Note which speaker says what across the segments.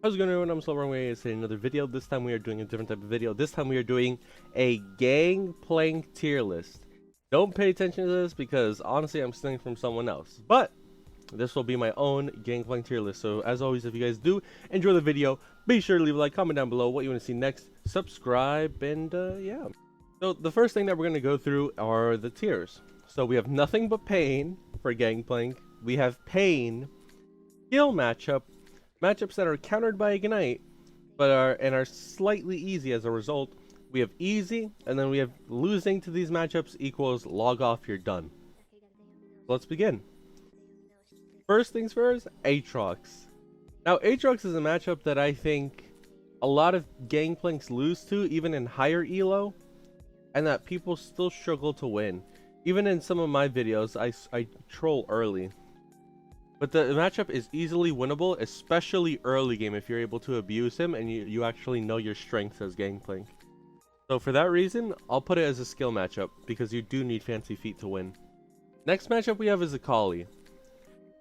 Speaker 1: How's it going, everyone? I'm Solarbacca. It's another video. This time we are doing a different type of video. This time we are doing a Gangplank tier list. Don't pay attention to this because honestly I'm stealing from someone else. But this will be my own Gangplank tier list. So as always, if you guys do enjoy the video, be sure to leave a like, comment down below what you want to see next, subscribe, and yeah. So the first thing that we're going to go through are the tiers. So we have nothing but pain for Gangplank. We have pain, skill matchup, matchups that are countered by Ignite, but are slightly easy as a result. We have easy, and then we have losing to these matchups equals log off, you're done. Let's begin. First things first, Aatrox. Now Aatrox is a matchup that I think a lot of Gangplanks lose to, even in higher elo, and that people still struggle to win. Even in some of my videos, I troll early. But the matchup is easily winnable, especially early game if you're able to abuse him and you actually know your strengths as Gangplank. So for that reason, I'll put it as a skill matchup because you do need fancy feet to win. Next matchup we have is Akali.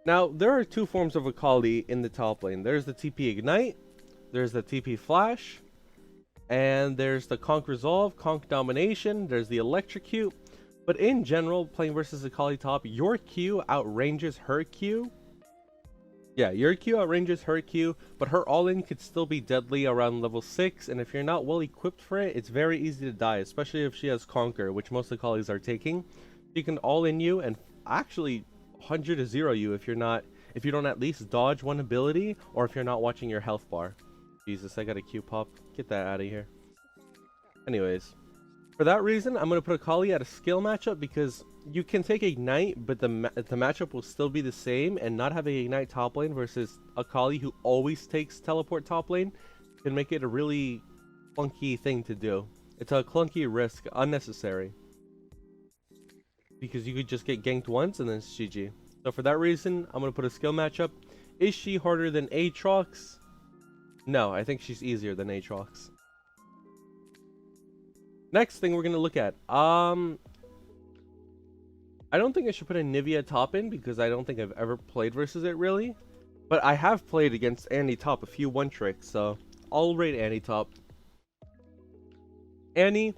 Speaker 1: Now, there are two forms of Akali in the top lane. There's the TP Ignite, there's the TP Flash, and there's the Conk Resolve, Conk Domination, there's the Electrocute. But in general, playing versus Akali top, your Q outranges her Q. Yeah, your Q outranges her Q, but her all-in could still be deadly around level 6, and if you're not well equipped for it, it's very easy to die, especially if she has Conquer, which most Akalis are taking. She can all-in you and actually 100 to 0 you if you don't at least dodge one ability, or if you're not watching your health bar. Jesus, I got a Q pop. Get that out of here. Anyways, for that reason, I'm going to put Akali at a skill matchup because you can take Ignite, but the matchup will still be the same, and not having Ignite top lane versus Akali who always takes teleport top lane can make it a really clunky thing to do. It's a clunky risk, unnecessary. Because you could just get ganked once and then it's GG. So for that reason, I'm going to put a skill matchup. Is she harder than Aatrox? No, I think she's easier than Aatrox. Next thing we're going to look at. I don't think I should put a Nivea top in because I don't think I've ever played versus it really. But I have played against Annie top a few one-tricks, so I'll rate Annie top. Annie,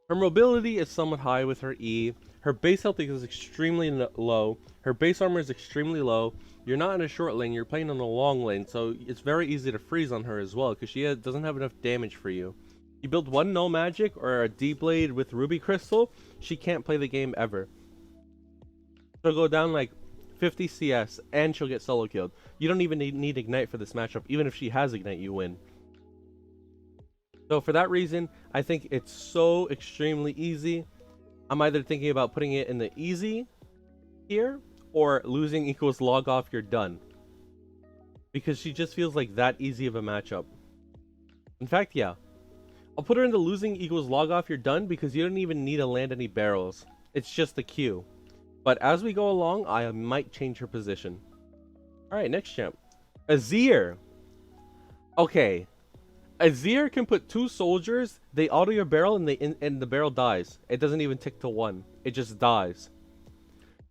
Speaker 1: her mobility is somewhat high with her E. Her base health is extremely low. Her base armor is extremely low. You're not in a short lane, you're playing on a long lane, so it's very easy to freeze on her as well because she doesn't have enough damage for you. You build one null magic or a D-blade with ruby crystal, she can't play the game ever. She'll go down like 50 CS and she'll get solo killed. You don't even need Ignite for this matchup. Even if she has Ignite, you win. So for that reason, I think it's so extremely easy. I'm either thinking about putting it in the easy here or losing equals log off, you're done. Because she just feels like that easy of a matchup. In fact, yeah. I'll put her in the losing equals log off, you're done because you don't even need to land any barrels. It's just the Q. But as we go along, I might change her position. Alright, next champ. Azir. Okay. Azir can put two soldiers, they auto your barrel, and the barrel dies. It doesn't even tick to 1. It just dies.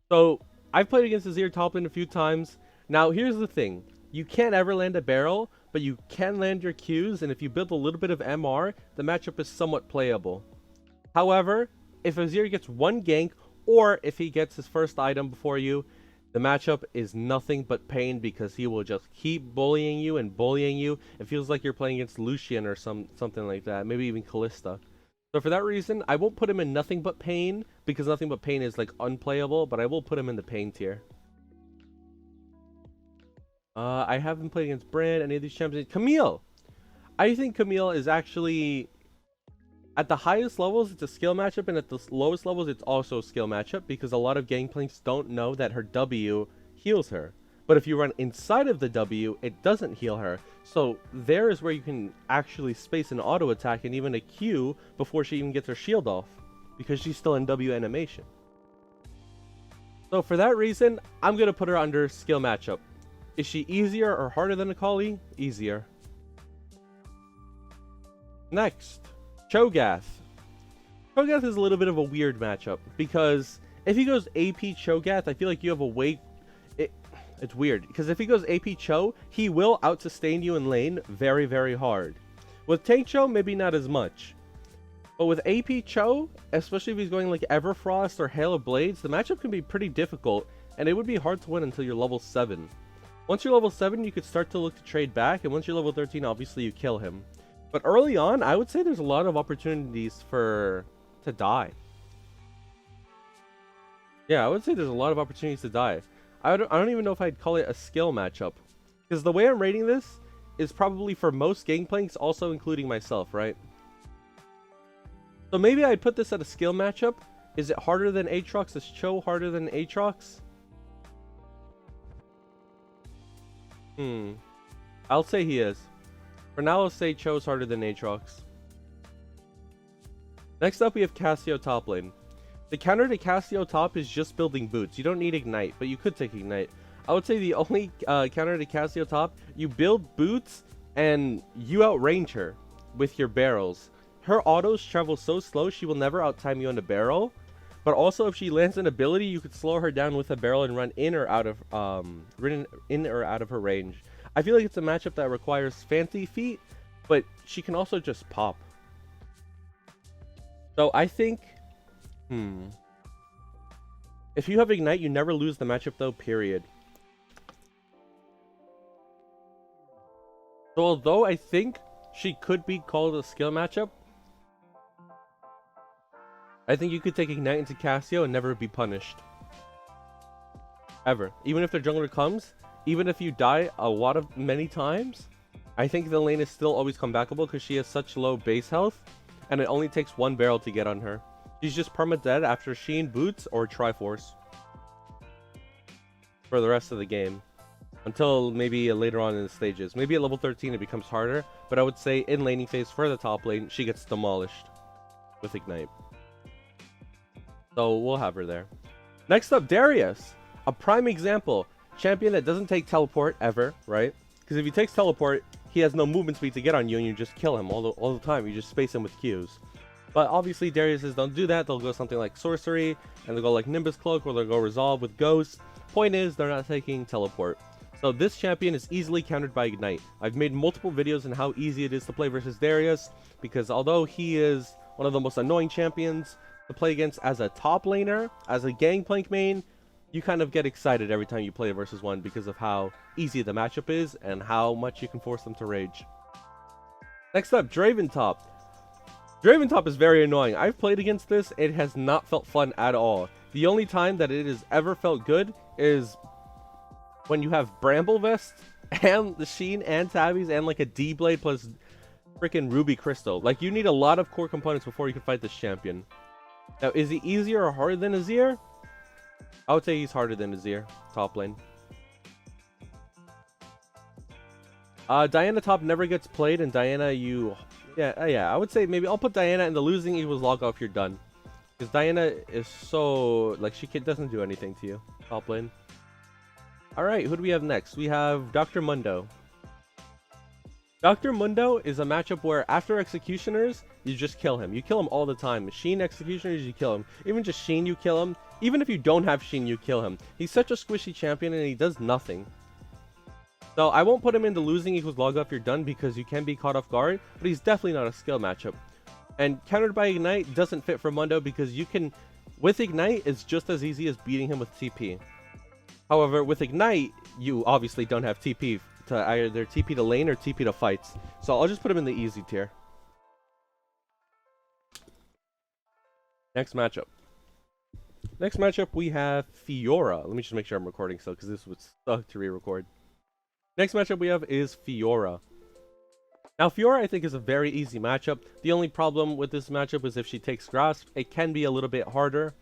Speaker 1: So, I've played against Azir top lane a few times. Now, here's the thing. You can't ever land a barrel, but you can land your Qs, and if you build a little bit of MR, the matchup is somewhat playable. However, if Azir gets one gank, or if he gets his first item before you, the matchup is nothing but pain because he will just keep bullying you and bullying you. It feels like you're playing against Lucian or something like that, maybe even Callista. So for that reason, I won't put him in nothing but pain because nothing but pain is like unplayable, but I will put him in the pain tier. I haven't played against Brand, any of these champions. Camille! I think Camille is actually... At the highest levels, it's a skill matchup, and at the lowest levels, it's also a skill matchup, because a lot of Gangplanks don't know that her W heals her. But if you run inside of the W, it doesn't heal her. So there is where you can actually space an auto attack and even a Q before she even gets her shield off, because she's still in W animation. So for that reason, I'm going to put her under skill matchup. Is she easier or harder than Akali? Easier. Next. Cho'Gath. Cho'Gath is a little bit of a weird matchup because if he goes AP Cho'Gath, I feel like you have a way... It's weird, because if he goes AP Cho, he will out-sustain you in lane very, very hard. With Tank Cho, maybe not as much. But with AP Cho, especially if he's going like Everfrost or Hail of Blades, the matchup can be pretty difficult, and it would be hard to win until you're level 7. Once you're level 7, you could start to look to trade back, and once you're level 13, obviously you kill him. But early on, I would say there's a lot of opportunities to die. Yeah, I would say there's a lot of opportunities to die. I don't even know if I'd call it a skill matchup. Because the way I'm rating this is probably for most Gangplanks, also including myself, right? So maybe I'd put this at a skill matchup. Is it harder than Aatrox? Is Cho harder than Aatrox? I'll say he is. For now, I'll say Cho's harder than Aatrox. Next up, we have Cassio top lane. The counter to Cassio top is just building boots. You don't need Ignite, but you could take Ignite. I would say the only counter to Cassio top, you build boots and you outrange her with your barrels. Her autos travel so slow, she will never outtime you on a barrel. But also, if she lands an ability, you could slow her down with a barrel and run in or out of her range. I feel like it's a matchup that requires fancy feet, but she can also just pop. So I think, if you have Ignite, you never lose the matchup though, period. So although I think she could be called a skill matchup, I think you could take Ignite into Cassio and never be punished. Ever. Even if their jungler comes, even if you die many times, I think the lane is still always comebackable because she has such low base health, and it only takes one barrel to get on her. She's just perma-dead after Sheen boots or Triforce for the rest of the game. Until maybe later on in the stages. Maybe at level 13 it becomes harder, but I would say in laning phase for the top lane, she gets demolished with Ignite. So we'll have her there. Next up, Darius. A prime example. Champion that doesn't take teleport ever, right? Because if he takes teleport, he has no movement speed to get on you and you just kill him all the time. You just space him with Qs. But obviously Darius's don't do that. They'll go something like Sorcery, and they'll go like Nimbus Cloak, or they'll go Resolve with Ghost. Point is, they're not taking teleport. So this champion is easily countered by Ignite. I've made multiple videos on how easy it is to play versus Darius, because although he is one of the most annoying champions to play against as a top laner, as a Gangplank main, you kind of get excited every time you play versus one because of how easy the matchup is and how much you can force them to rage. Next up, Draven top. Draven top is very annoying. I've played against this. It has not felt fun at all. The only time that it has ever felt good is when you have Bramble Vest and the Sheen and Tabbies and like a D-Blade plus freaking Ruby Crystal. Like, you need a lot of core components before you can fight this champion. Now, is he easier or harder than Azir? I would say he's harder than Azir, top lane. Diana top never gets played, and Diana I would say maybe I'll put Diana in the losing equals log off, you're done. Because Diana is so, like, she doesn't do anything to you, top lane. Alright, who do we have next? We have Dr. Mundo. Dr. Mundo is a matchup where after Executioners, you just kill him. You kill him all the time. Sheen Executioners, you kill him. Even just Sheen, you kill him. Even if you don't have Sheen, you kill him. He's such a squishy champion and he does nothing. So I won't put him into losing equals log off, you're done, because you can be caught off guard, but he's definitely not a skill matchup. And countered by Ignite doesn't fit for Mundo because you can, with Ignite, it's just as easy as beating him with TP. However, with Ignite, you obviously don't have TP to either TP to lane or TP to fights. So I'll just put him in the easy tier. Next matchup. Next matchup, we have Fiora. Let me just make sure I'm recording still, because this would suck to re-record. Next matchup we have is Fiora. Now, Fiora, I think, is a very easy matchup. The only problem with this matchup is if she takes Grasp, it can be a little bit harder.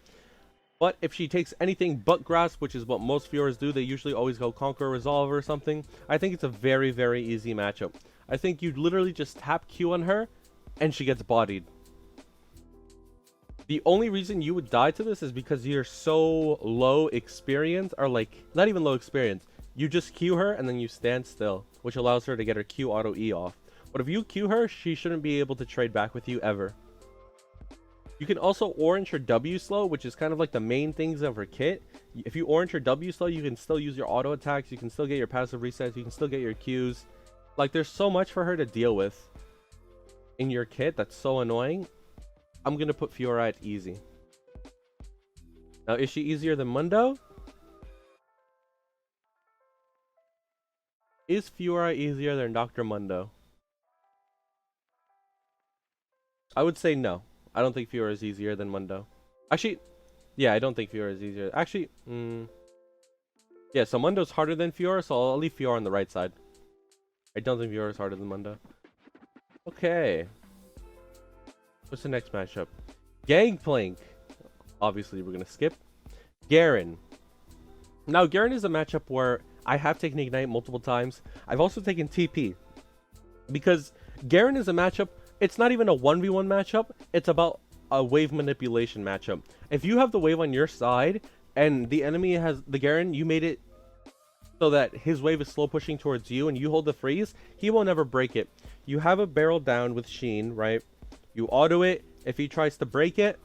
Speaker 1: But if she takes anything but Grasp, which is what most Fioras do, they usually always go Conquer, Resolve, or something. I think it's a very, very easy matchup. I think you literally just tap Q on her, and she gets bodied. The only reason you would die to this is because you're so low experience, or like, not even low experience. You just Q her and then you stand still, which allows her to get her Q auto E off. But if you Q her, she shouldn't be able to trade back with you ever. You can also orange her W slow, which is kind of like the main things of her kit. If you orange your W slow, you can still use your auto attacks. You can still get your passive resets. You can still get your Qs. Like, there's so much for her to deal with in your kit that's so annoying. I'm going to put Fiora at easy. Now, is she easier than Mundo? Is Fiora easier than Dr. Mundo? I would say no. I don't think Fiora is easier than Mundo. Actually, yeah, I don't think Fiora is easier. Actually, yeah, so Mundo's harder than Fiora, so I'll leave Fiora on the right side. I don't think Fiora is harder than Mundo. Okay. What's the next matchup? Gangplank. Obviously, we're going to skip. Garen. Now, Garen is a matchup where I have taken Ignite multiple times. I've also taken TP. Because Garen is a matchup, it's not even a 1v1 matchup. It's about a wave manipulation matchup. If you have the wave on your side, and the enemy has the Garen, you made it so that his wave is slow pushing towards you, and you hold the freeze, he will never break it. You have a barrel down with Sheen, right? You auto it. If he tries to break it,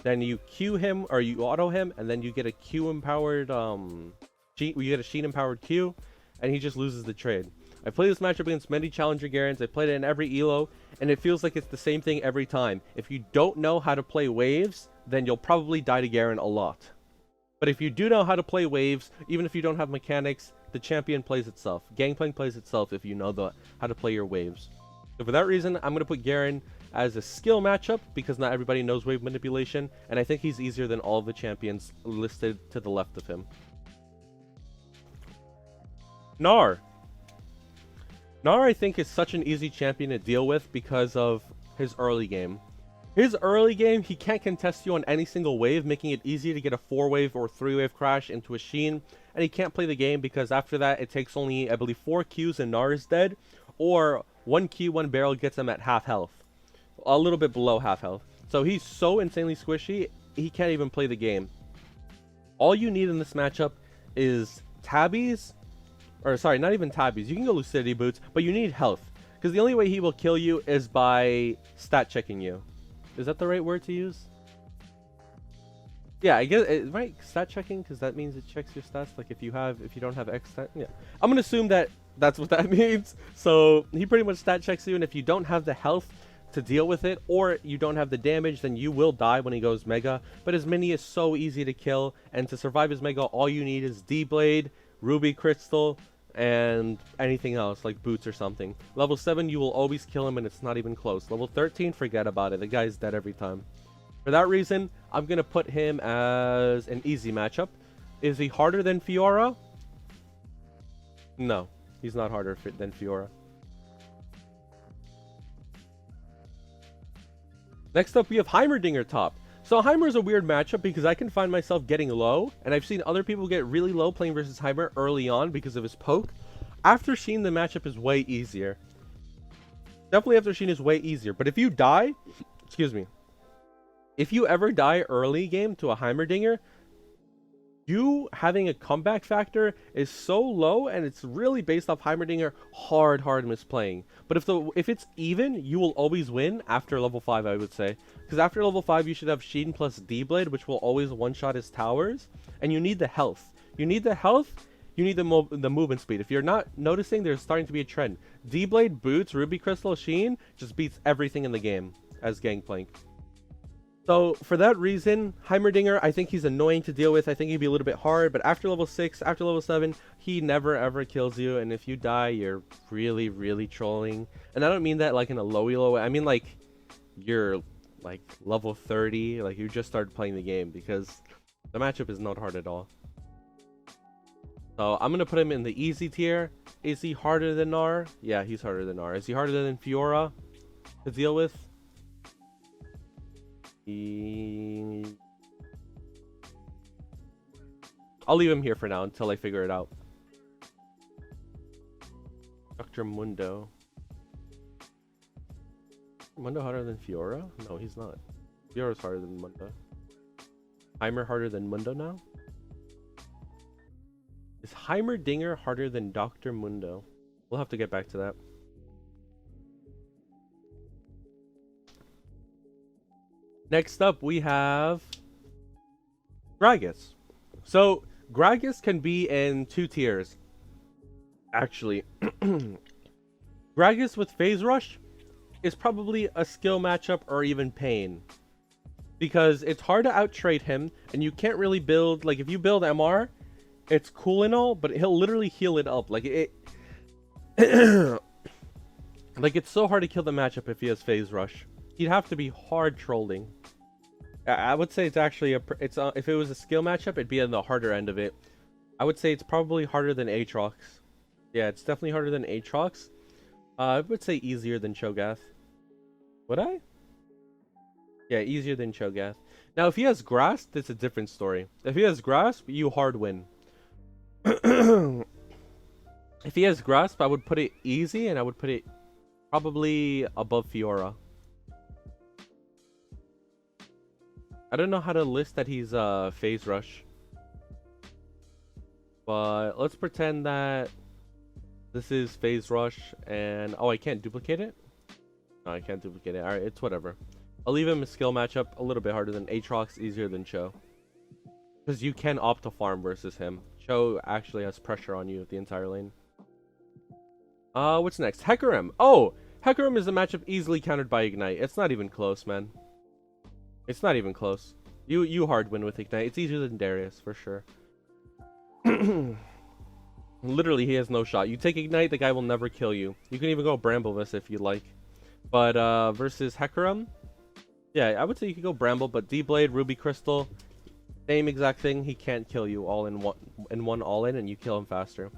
Speaker 1: then you Q him, or you auto him, and then you get a Q empowered, you get a Sheen empowered Q, and he just loses the trade. I played this matchup against many Challenger Garens. I played it in every elo, and it feels like it's the same thing every time. If you don't know how to play waves, then you'll probably die to Garen a lot. But if you do know how to play waves, even if you don't have mechanics, the champion plays itself. Gangplank plays itself if you know how to play your waves. So for that reason, I'm going to put Garen as a skill matchup, because not everybody knows wave manipulation, and I think he's easier than all of the champions listed to the left of him. Gnar. Gnar, I think, is such an easy champion to deal with because of his early game. His early game, he can't contest you on any single wave, making it easy to get a 4-wave or 3-wave crash into a Sheen, and he can't play the game because after that, it takes only, I believe, 4 Qs and Gnar is dead, or 1 Q, 1 barrel gets him at half health. A little bit below half health. So he's so insanely squishy, he can't even play the game. All you need in this matchup is tabbies, or sorry, not even tabbies. You can go Lucidity Boots, but you need health, because the only way he will kill you is by stat checking you. Is that the right word to use? Yeah, I guess right. Stat checking, because that means it checks your stats. Like if you don't have X stat. Yeah, I'm gonna assume that that's what that means. So he pretty much stat checks you, and if you don't have the health to deal with it, or you don't have the damage, then you will die when he goes Mega. But his mini is so easy to kill, and to survive his Mega, all you need is D-Blade, Ruby Crystal, and anything else like boots or something. Level 7, you will always kill him, and it's not even close. Level 13, forget about it. The guy's dead every time. For that reason, I'm gonna put him as an easy matchup. Is he harder than Fiora? No, he's not harder than Fiora. Next up, we have Heimerdinger top. So Heimer is a weird matchup because I can find myself getting low, and I've seen other people get really low playing versus Heimer early on because of his poke. After Sheen, the matchup is way easier. Definitely after Sheen is way easier. But if you die, excuse me, if you ever die early game to a Heimerdinger, you having a comeback factor is so low, and it's really based off Heimerdinger hard misplaying. But if it's even, you will always win after level 5, I would say. Because after level 5, you should have Sheen plus D-Blade, which will always one-shot his towers. And you need the health. You need the health, you need the movement speed. If you're not noticing, there's starting to be a trend. D-Blade, Boots, Ruby Crystal, Sheen just beats everything in the game as Gangplank. So for that reason, Heimerdinger, I think he's annoying to deal with. I think he'd be a little bit hard, but after level 6, after level 7, he never ever kills you. And if you die, you're really trolling. And I don't mean that like in a low way. I mean like you're like level 30, like you just started playing the game, because the matchup is not hard at all. So I'm going to put him in the easy tier. Is he harder than Gnar? Yeah, he's harder than Gnar. Is he harder than Fiora to deal with? I'll leave him here for now until I figure it out. Dr. Mundo. Mundo harder than Fiora? No, he's not. Fiora's harder than Mundo. Heimer harder than Mundo now? Is Heimerdinger harder than Dr. Mundo? We'll have to get back to that. Next up, we have Gragas. So Gragas can be in 2 tiers. Actually, Gragas with Phase Rush is probably a skill matchup or even pain. Because it's hard to outtrade him, and you can't really build, like if you build MR, it's cool and all, but he'll literally heal it up. Like it like it's so hard to kill the matchup if he has Phase Rush. He'd have to be hard trolling. I would say it's actually if it was a skill matchup, it'd be on the harder end of it. I would say it's probably harder than Aatrox. Yeah, it's definitely harder than Aatrox. I would say easier than Cho'Gath. Would I? Yeah, easier than Cho'Gath. Now, if he has Grasp, that's a different story. If he has Grasp, you hard win. If he has Grasp, I would put it easy, and I would put it probably above Fiora. I don't know how to list that he's Phase Rush. But let's pretend that this is Phase Rush, and oh, I can't duplicate it? No, I can't duplicate it. Alright, it's whatever. I'll leave him a skill matchup a little bit harder than Aatrox, easier than Cho. Because you can opt to farm versus him. Cho actually has pressure on you the entire lane. What's next? Hecarim. Oh! Hecarim is a matchup easily countered by Ignite. It's not even close, man. It's not even close. You hard win with Ignite. It's easier than Darius, for sure. Literally, he has no shot. You take Ignite, the guy will never kill you. You can even go Bramblevis if you like. But versus Hecarim, yeah, I would say you could go Bramble, but D-Blade, Ruby Crystal, same exact thing. He can't kill you all in one all-in, and you kill him faster.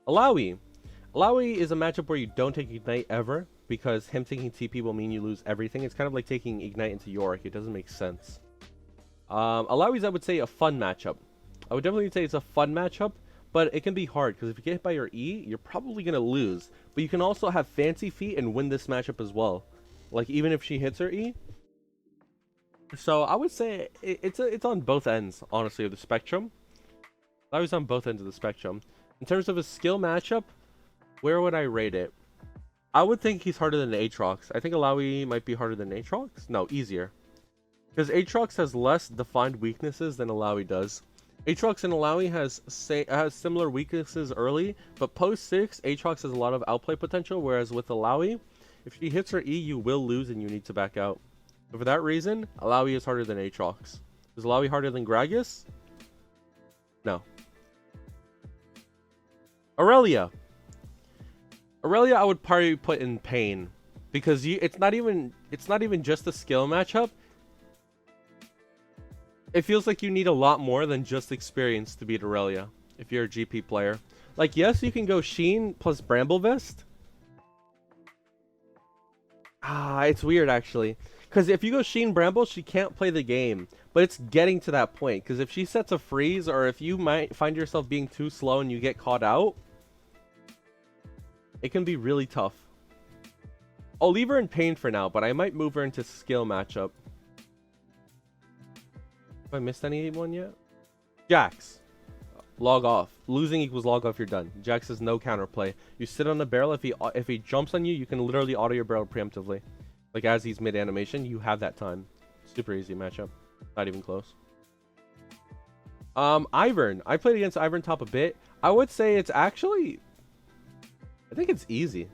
Speaker 1: Alawi. Alawi is a matchup where you don't take Ignite ever, because him taking TP will mean you lose everything. It's kind of like taking Ignite into Yorick. It doesn't make sense. Alawi's, I would say, a fun matchup. I would definitely say it's a fun matchup, but it can be hard, because if you get hit by your E, you're probably going to lose. But you can also have Fancy Feet and win this matchup as well. Like, even if she hits her E. So, I would say it's on both ends, honestly, of the spectrum. Alawi's on both ends of the spectrum. In terms of a skill matchup, where would I rate it? I would think he's harder than Aatrox. I think Alawi might be harder than Aatrox. No, easier. Because Aatrox has less defined weaknesses than Alawi does. Aatrox and Alawi has similar weaknesses early, but post 6, Aatrox has a lot of outplay potential, whereas with Alawi, if she hits her E, you will lose and you need to back out. So for that reason, Alawi is harder than Aatrox. Is Alawi harder than Gragas? No. Aurelia. Aurelia, I would probably put in pain, because it's not even just a skill matchup. It feels like you need a lot more than just experience to beat Aurelia if you're a GP player. Like, yes, you can go Sheen plus Bramblevest. It's weird actually, because if you go Sheen Bramble, she can't play the game. But it's getting to that point, because if she sets a freeze, or if you might find yourself being too slow and you get caught out, it can be really tough. I'll leave her in pain for now, but I might move her into skill matchup. Have I missed anyone yet? Jax. Log off. Losing equals log off, you're done. Jax has no counterplay. You sit on the barrel, if he jumps on you, you can literally auto your barrel preemptively. Like as he's mid animation, you have that time. Super easy matchup. Not even close. Ivern. I played against Ivern top a bit. I would say it's actually, I think it's easy.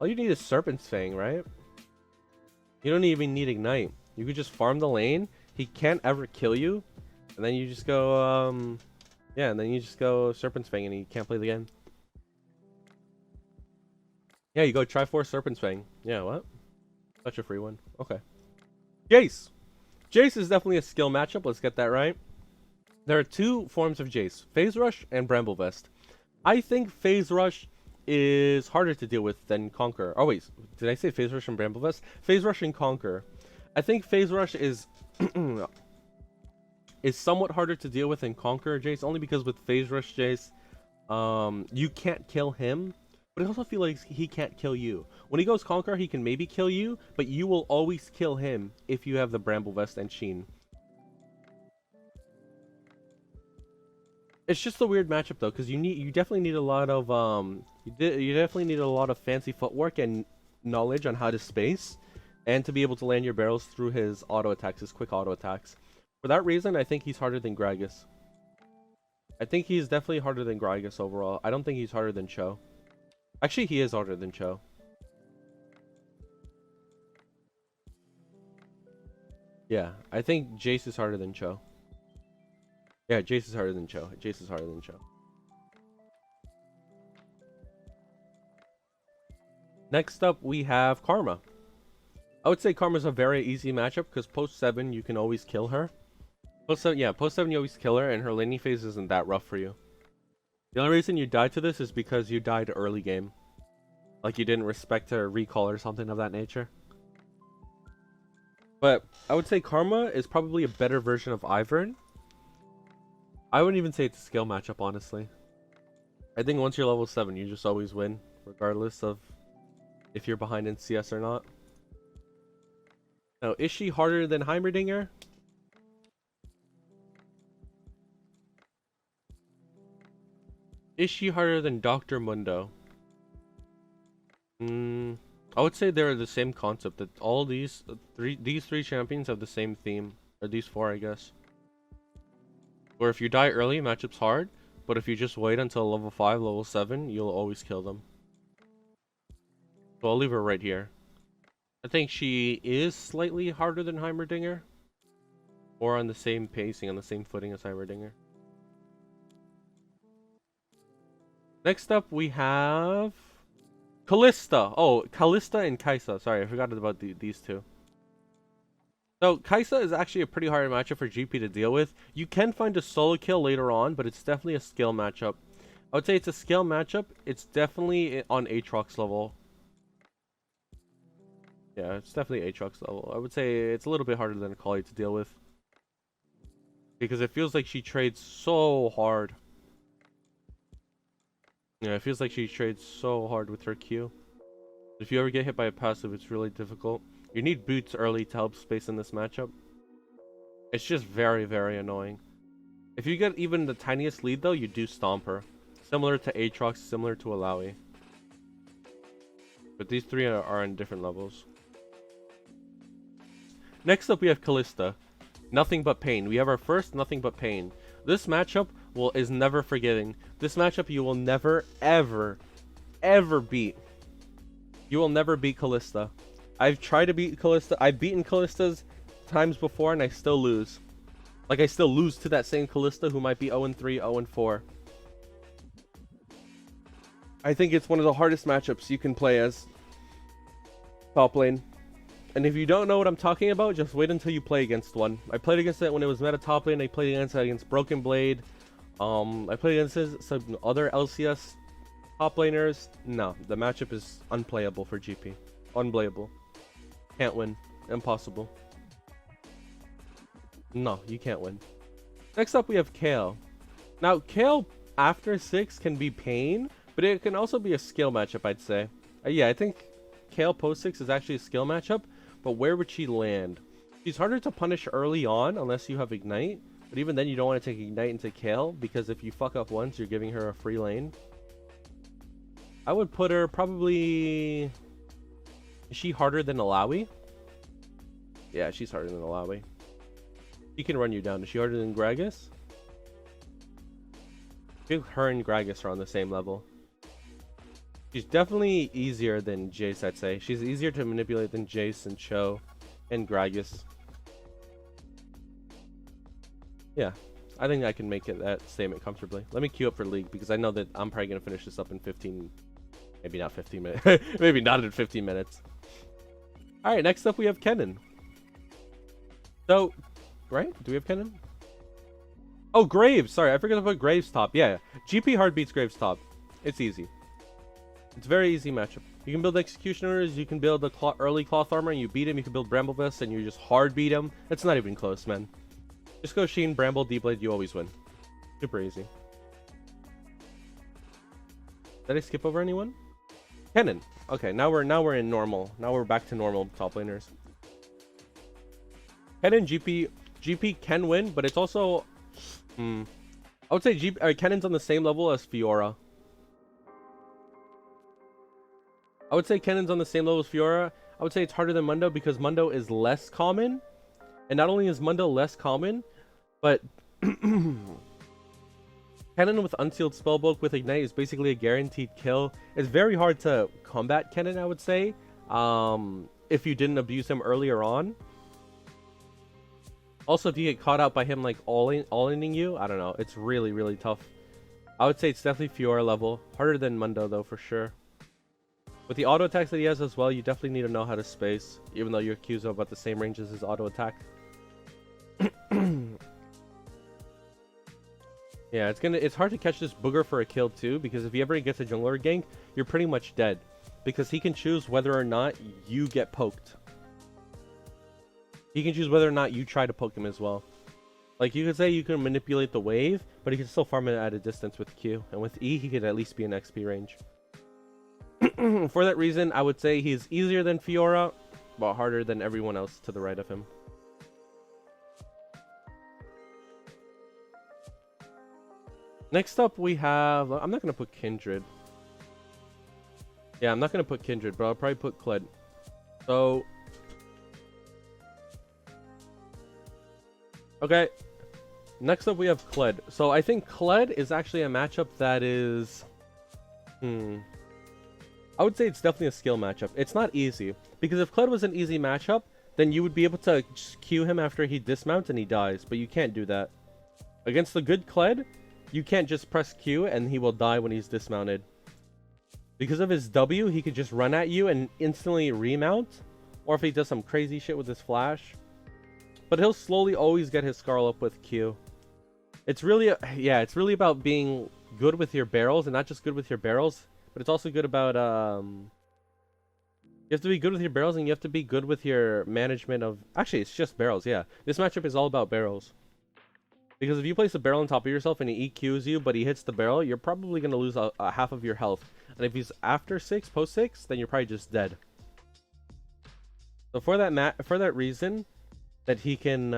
Speaker 1: All you need is Serpent's Fang, right? You don't even need Ignite. You could just farm the lane. He can't ever kill you. And then you just go, yeah, and then you just go Serpent's Fang and he can't play the game. Yeah, you go Triforce Serpent's Fang. Yeah, what? Such a free one. Okay. Jace. Jace is definitely a skill matchup. Let's get that right. There are two forms of Jace. Phase Rush and Bramblevest. I think Phase Rush is harder to deal with than Conquer. Oh, wait. Did I say Phase Rush and Bramblevest? Phase Rush and Conquer. I think Phase Rush is is somewhat harder to deal with than Conquer Jace, only because with Phase Rush Jace, you can't kill him, but I also feel like he can't kill you. When he goes Conquer, he can maybe kill you, but you will always kill him if you have the Bramblevest and Sheen. It's just a weird matchup though, because you definitely need a lot of you definitely need a lot of fancy footwork and knowledge on how to space, and to be able to land your barrels through his auto attacks, his quick auto attacks. For that reason, I think he's harder than Gragas. I think he's definitely harder than Gragas overall. I don't think he's harder than Cho. Actually, he is harder than Cho. Yeah, I think Jace is harder than Cho. Yeah, Jace is harder than Cho. Jace is harder than Cho. Next up, we have Karma. I would say Karma's a very easy matchup because post 7 you can always kill her. Post 7 you always kill her and her laning phase isn't that rough for you. The only reason you died to this is because you died early game. Like you didn't respect her recall or something of that nature. But I would say Karma is probably a better version of Ivern. I wouldn't even say it's a skill matchup, honestly. I think once you're level 7, you just always win, regardless of if you're behind in CS or not. Now, is she harder than Heimerdinger? Is she harder than Dr. Mundo? I would say they're the same concept. That all these three champions have the same theme, or these 4, I guess. Where if you die early, matchup's hard, but if you just wait until level 5, level 7, you'll always kill them. So I'll leave her right here. I think she is slightly harder than Heimerdinger, or on the same pacing, on the same footing as Heimerdinger. Next up, we have Kalista. Oh, Kalista and Kaisa. Sorry, I forgot about these two. So, Kaisa is actually a pretty hard matchup for GP to deal with. You can find a solo kill later on, but it's definitely a skill matchup. I would say it's a skill matchup. It's definitely on Aatrox level. Yeah, it's definitely Aatrox level. I would say it's a little bit harder than Akali to deal with. Because it feels like she trades so hard. Yeah, it feels like she trades so hard with her Q. If you ever get hit by a passive, it's really difficult. You need boots early to help space in this matchup. It's just very, very annoying. If you get even the tiniest lead, though, you do stomp her. Similar to Aatrox, similar to Alawi. But these 3 are on different levels. Next up, we have Kalista. Nothing but pain. We have our first Nothing but pain. This matchup is never forgetting. This matchup you will never, ever, ever beat. You will never beat Kalista. I've tried to beat Kalista. I've beaten Kalista's times before and I still lose. Like I still lose to that same Kalista who might be 0-3, 0-4. I think it's one of the hardest matchups you can play as top lane. And if you don't know what I'm talking about, just wait until you play against one. I played against it when it was meta top lane. I played against Broken Blade. I played against some other LCS top laners. No, the matchup is unplayable for GP. Unplayable. Can't win. Impossible. No, you can't win. Next up, we have Kayle. Now, Kayle after 6 can be pain, but it can also be a skill matchup, I'd say. Yeah, I think Kayle post 6 is actually a skill matchup. But where would she land? She's harder to punish early on unless you have Ignite. But even then, you don't want to take Ignite into Kayle because if you fuck up once, you're giving her a free lane. I would put her probably... Is she harder than Alawi? Yeah, she's harder than Alawi. She can run you down. Is she harder than Gragas? I think her and Gragas are on the same level. She's definitely easier than Jace, I'd say. She's easier to manipulate than Jace and Cho and Gragas. Yeah, I think I can make it that statement comfortably. Let me queue up for League because I know that I'm probably going to finish this up in 15... Maybe not 15 minutes. Maybe not in 15 minutes. Alright, next up we have Kennen. So, right? Do we have Kennen? Oh, Graves! Sorry, I forgot to put Graves top. Yeah, GP hard beats Graves top. It's easy. It's a very easy matchup. You can build Executioners, you can build the early Cloth Armor and you beat him. You can build Bramble Vest and you just hard beat him. It's not even close, man. Just go Sheen, Bramble, D-Blade, you always win. Super easy. Did I skip over anyone? Kennen. Okay, now we're in normal. Now we're back to normal top laners. Kennen GP can win, but it's also I would say Kennen's on the same level as Fiora. I would say Kennen's on the same level as Fiora. I would say it's harder than Mundo because Mundo is less common. And not only is Mundo less common, but Cannon with Unsealed Spellbook with Ignite is basically a guaranteed kill. It's very hard to combat Cannon, I would say, if you didn't abuse him earlier on. Also, if you get caught out by him like all-inning you, I don't know. It's really, really tough. I would say it's definitely Fiora level. Harder than Mundo, though, for sure. With the auto attacks that he has as well, you definitely need to know how to space, even though your Q's are about the same range as his auto attack. Yeah, it's hard to catch this booger for a kill too, because if he ever gets a jungler gank, you're pretty much dead. Because he can choose whether or not you get poked. He can choose whether or not you try to poke him as well. Like, you could say you can manipulate the wave, but he can still farm it at a distance with Q. And with E, he could at least be in XP range. For that reason, I would say he's easier than Fiora, but harder than everyone else to the right of him. Next up, we have... I'm not going to put Kindred. Yeah, I'm not going to put Kindred, but I'll probably put Kled. So... okay. Next up, we have Kled. So I think Kled is actually a matchup that is... I would say it's definitely a skill matchup. It's not easy. Because if Kled was an easy matchup, then you would be able to just Q him after he dismounts and he dies. But you can't do that. Against the good Kled... you can't just press Q and he will die when he's dismounted. Because of his W, he could just run at you and instantly remount. Or if he does some crazy shit with his flash. But he'll slowly always get his Scarl up with Q. It's really, it's really about being good with your barrels. And not just good with your barrels, but it's also good about, you have to be good with your barrels and you have to be good with your management of... actually, it's just barrels, yeah. This matchup is all about barrels. Because if you place a barrel on top of yourself and he EQs you, but he hits the barrel, you're probably going to lose a half of your health. And if he's after 6, post 6, then you're probably just dead. So for that reason, that he can,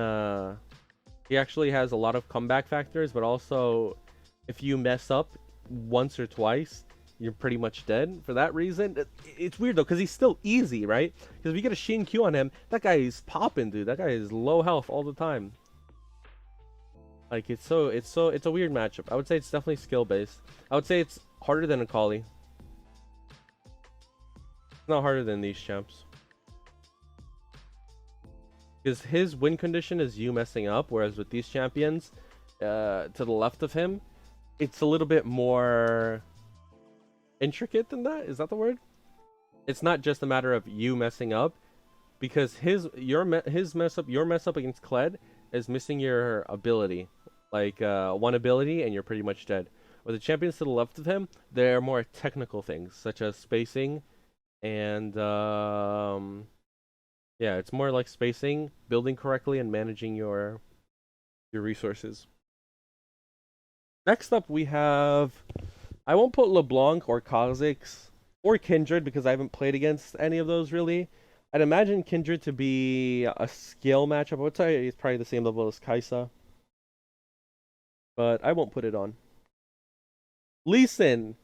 Speaker 1: he actually has a lot of comeback factors, but also if you mess up once or twice, you're pretty much dead. For that reason, it's weird though, because he's still easy, right? Because if you get a Shin Q on him, that guy is popping, dude. That guy is low health all the time. Like, it's a weird matchup. I would say it's definitely skill based. I would say it's harder than Akali. It's not harder than these champs. Because his win condition is you messing up, whereas with these champions, to the left of him, it's a little bit more intricate than that. Is that the word? It's not just a matter of you messing up, because your mess up against Kled is missing your ability. Like one ability and you're pretty much dead. With the champions to the left of him, there are more technical things such as spacing and yeah, it's more like spacing, building correctly, and managing your resources. Next up we have, I won't put LeBlanc or Kha'Zix or Kindred because I haven't played against any of those really. I'd imagine Kindred to be a skill matchup. I would say it's probably the same level as Kai'Sa. But I won't put it on. Lee Sin.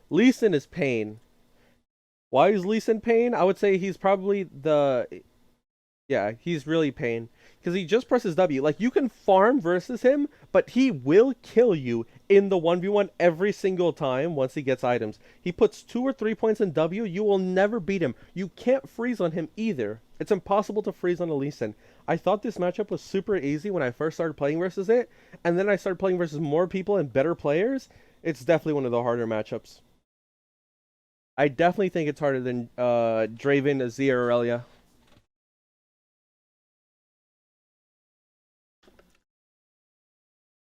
Speaker 1: Lee Sin is pain. Why is Lee Sin pain? I would say he's probably the... yeah, he's really pain. Because he just presses W. Like, you can farm versus him, but he will kill you in the 1v1 every single time once he gets items. He puts 2 or 3 points in W, you will never beat him. You can't freeze on him either. It's impossible to freeze on a Lee Sin. I thought this matchup was super easy when I first started playing versus it, and then I started playing versus more people and better players. It's definitely one of the harder matchups. I definitely think it's harder than Draven, Azir, or Aurelia.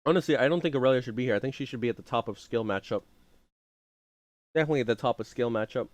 Speaker 1: Honestly, I don't think Aurelia should be here. I think she should be at the top of skill matchup. Definitely at the top of skill matchup.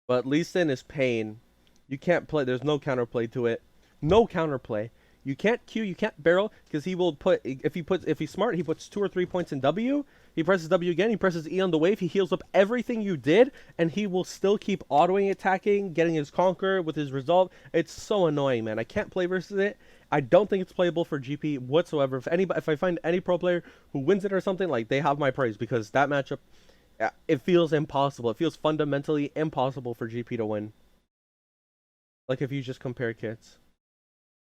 Speaker 1: But Lee Sin is pain. You can't play. There's no counterplay to it. No counterplay. You can't Q. You can't barrel because he will put. If he's smart, he puts 2 or 3 points in W. He presses W again. He presses E on the wave. He heals up everything you did, and he will still keep autoing attacking, getting his conquer with his resolve. It's so annoying, man. I can't play versus it. I don't think it's playable for GP whatsoever. If I find any pro player who wins it or something, like, they have my praise, because that matchup, it feels impossible. It feels fundamentally impossible for GP to win. Like, if you just compare kits.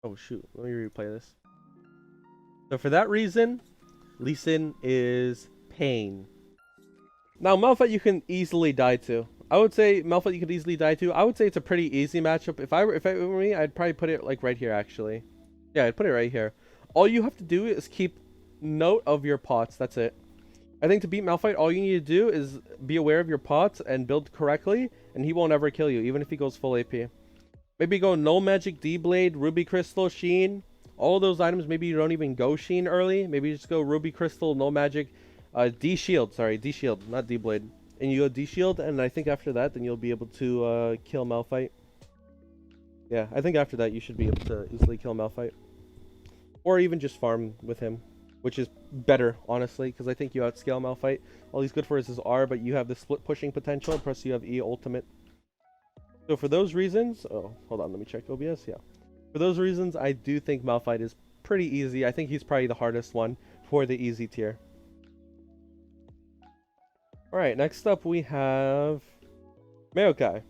Speaker 1: Oh shoot, let me replay this. So for that reason, Lee Sin is pain. Now, Malphite you can easily die to. I would say Malphite you could easily die to. I would say it's a pretty easy matchup. If it were me, I'd probably put it like right here actually. Yeah, I'd put it right here. All you have to do is keep note of your pots. That's it. I think to beat Malphite, all you need to do is be aware of your pots and build correctly, and he won't ever kill you, even if he goes full AP. Maybe go No Magic, D-Blade, Ruby Crystal, Sheen. All of those items, maybe you don't even go Sheen early. Maybe you just go Ruby Crystal, No Magic, D-Shield. Sorry, D-Shield, not D-Blade. And you go D-Shield, and I think after that, then you'll be able to kill Malphite. Yeah, I think after that, you should be able to easily kill Malphite. Or even just farm with him, which is better, honestly, because I think you outscale Malphite. All he's good for is his R, but you have the split pushing potential, plus you have E ultimate. So for those reasons, oh, hold on, let me check OBS, yeah. For those reasons, I do think Malphite is pretty easy. I think he's probably the hardest one for the easy tier. Alright, next up we have Maokai.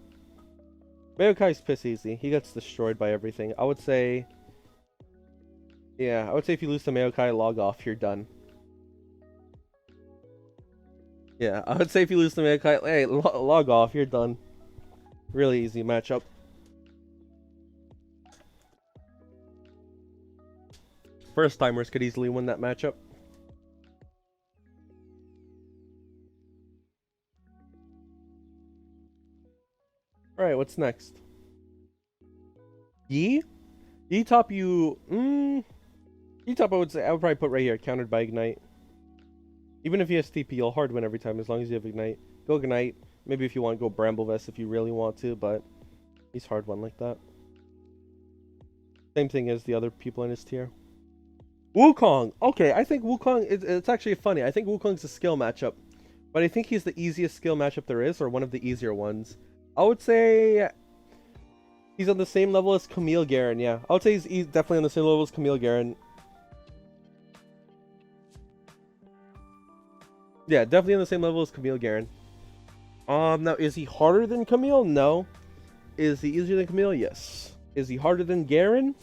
Speaker 1: Maokai's piss easy. He gets destroyed by everything. I would say... yeah, I would say if you lose to Maokai, log off, you're done. Yeah, I would say if you lose to Maokai, hey, log off, you're done. Really easy matchup. First timers could easily win that matchup. Alright, what's next? Yi? Yi top you... Yi top I would say I would probably put right here, countered by Ignite. Even if he has TP, you'll hard win every time as long as you have Ignite. Go Ignite. Maybe if you want, go Bramble Vest if you really want to, but he's hard won like that. Same thing as the other people in his tier. Wukong! Okay, I think Wukong, it's actually funny. I think Wukong's a skill matchup. But I think he's the easiest skill matchup there is, or one of the easier ones. I would say he's on the same level as Camille Garen, yeah. I would say he's definitely on the same level as Camille Garen. Yeah, definitely on the same level as Camille Garen. Now, is he harder than Camille? No. Is he easier than Camille? Yes. Is he harder than Garen?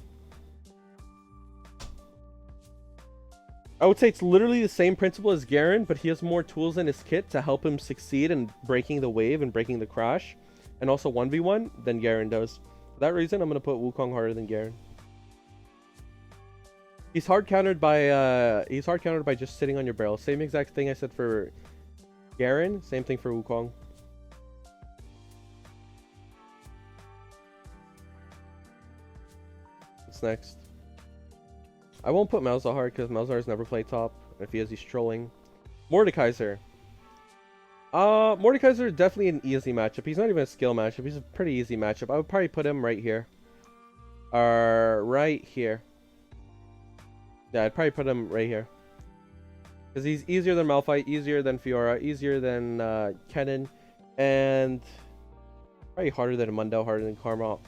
Speaker 1: I would say it's literally the same principle as Garen, but he has more tools in his kit to help him succeed in breaking the wave and breaking the crash, and also 1v1 than Garen does. For that reason, I'm going to put Wukong harder than Garen. He's hard countered by just sitting on your barrel. Same exact thing I said for Garen, same thing for Wukong. What's next? I won't put Malzahar because Malzahar's never played top. If he is, he's trolling. Mordekaiser. Mordekaiser definitely an easy matchup. He's not even a skill matchup. He's a pretty easy matchup. I would probably put him right here. Right here. Yeah, I'd probably put him right here. Because he's easier than Malphite, easier than Fiora, easier than Kennen, and probably harder than Mundo, harder than Karma.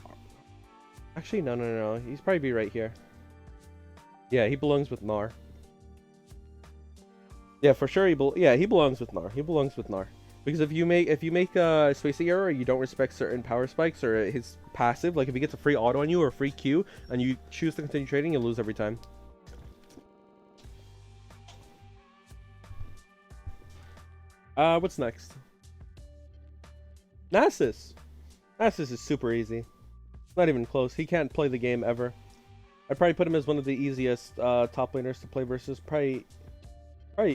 Speaker 1: Actually, no. He's probably be right here. Yeah, he belongs with Gnar. Yeah, for sure. He belongs with Gnar. He belongs with Gnar. Because if you make a spacing error, or you don't respect certain power spikes or his passive, like if he gets a free auto on you or a free Q, and you choose to continue trading, you'll lose every time. What's next? Nasus. Nasus is super easy. Not even close. He can't play the game ever. I'd probably put him as one of the easiest top laners to play versus. Probably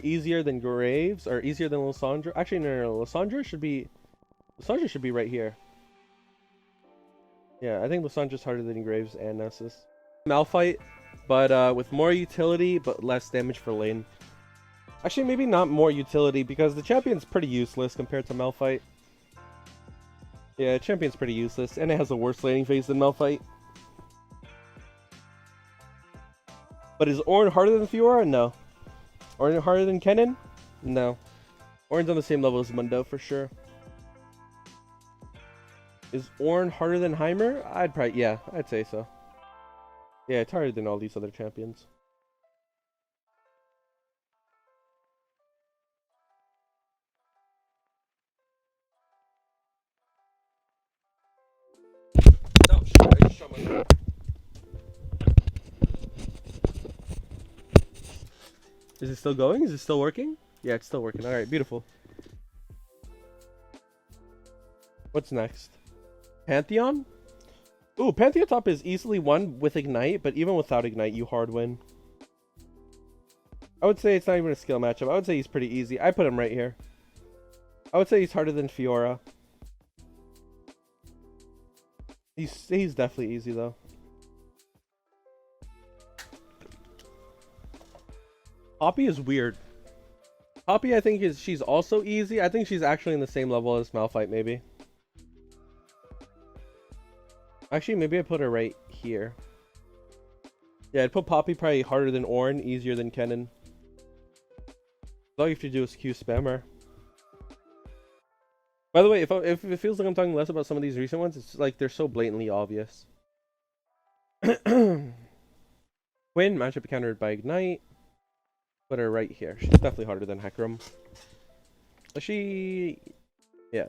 Speaker 1: easier than Graves or easier than Lissandra. Actually, no. Lissandra should be right here. Yeah, I think Lissandra's harder than Graves and Nasus. Malphite, but with more utility but less damage for lane. Actually, maybe not more utility because the champion's pretty useless compared to Malphite. Yeah, champion's pretty useless and it has a worse laning phase than Malphite. But is Ornn harder than Fiora? No. Ornn harder than Kennen? No. Ornn's on the same level as Mundo for sure. Is Ornn harder than Heimer? I'd say so. Yeah, it's harder than all these other champions. Oh shit, I just shot myself. Is it still going? Is it still working? Yeah, it's still working. Alright, beautiful. What's next? Pantheon? Ooh, Pantheon top is easily won with Ignite, but even without Ignite, you hard win. I would say it's not even a skill matchup. I would say he's pretty easy. I put him right here. I would say he's harder than Fiora. He's definitely easy, though. Poppy is weird. Poppy, I think, she's also easy. I think she's actually in the same level as Malphite, maybe. Actually, maybe I put her right here. Yeah, I'd put Poppy probably harder than Ornn, easier than Kennen. All you have to do is Q spam her. By the way, if it feels like I'm talking less about some of these recent ones, it's like they're so blatantly obvious. Quinn, matchup countered by Ignite. Put her right here. She's definitely harder than Hecarim. Yeah.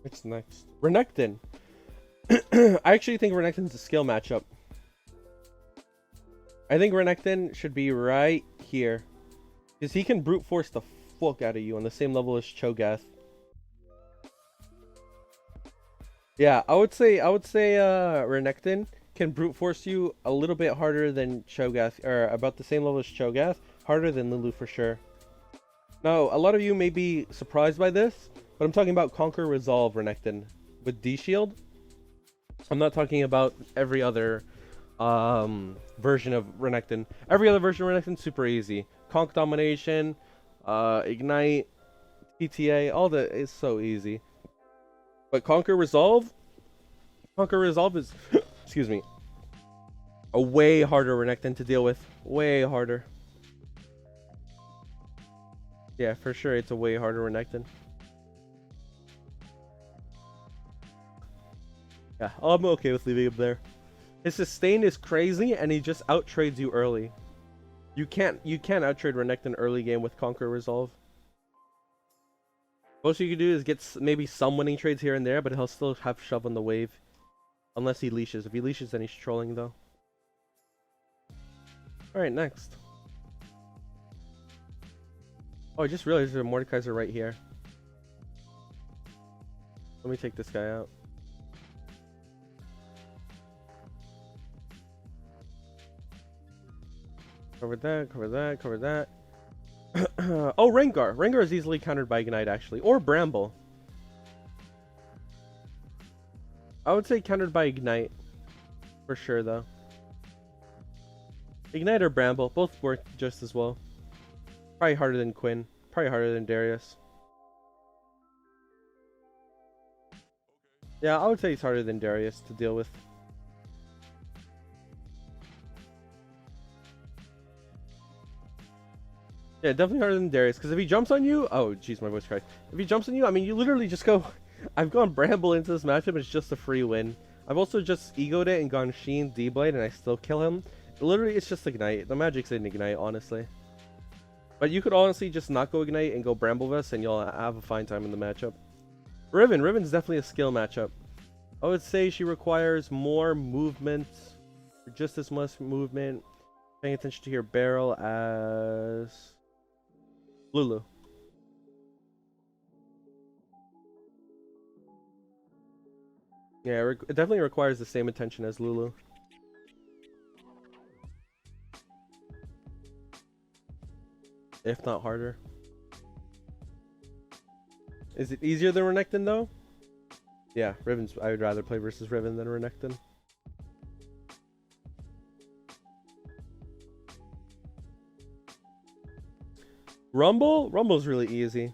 Speaker 1: What's next? Renekton. I actually think Renekton's a skill matchup. I think Renekton should be right here. Because he can brute force the fuck out of you on the same level as Cho'Gath. Yeah, I would say Renekton can brute force you a little bit harder than Cho'Gath, or about the same level as Cho'Gath, harder than Lulu for sure. Now, a lot of you may be surprised by this, but I'm talking about Conquer Resolve Renekton with D-Shield. I'm not talking about every other version of Renekton. Every other version of Renekton super easy. Conk Domination, Ignite, PTA, all that is so easy. But Conquer Resolve is, excuse me, a way harder Renekton to deal with. Way harder. Yeah, for sure, it's a way harder Renekton. Yeah, I'm okay with leaving him there. His sustain is crazy, and he just outtrades you early. You can't outtrade Renekton early game with Conquer Resolve. Most you can do is get maybe some winning trades here and there, but he'll still have shove on the wave. Unless he leashes. If he leashes, then he's trolling, though. Alright, next. Oh, I just realized there's a Mordekaiser right here. Let me take this guy out. Cover that, cover that, cover that. Oh, Rengar. Rengar is easily countered by Ignite, actually. Or Bramble. I would say countered by Ignite. For sure, though. Ignite or Bramble. Both work just as well. Probably harder than Quinn. Probably harder than Darius. Yeah, I would say he's harder than Darius to deal with. Yeah, definitely harder than Darius. Because if he jumps on you... Oh, jeez, my voice cracked. If he jumps on you, I mean, you literally just go... I've gone Bramble into this matchup. It's just a free win. I've also just egoed it and gone Sheen, D-Blade, and I still kill him. Literally, it's just Ignite. The magic's in Ignite, honestly. But you could honestly just not go Ignite and go Bramblevest, and you'll have a fine time in the matchup. Riven's definitely a skill matchup. I would say she requires more movement. Just as much movement. Paying attention to your barrel as... Lulu. Yeah, it definitely requires the same attention as Lulu. If not harder. Is it easier than Renekton though? Yeah, Riven's. I would rather play versus Riven than Renekton. Rumble's really easy.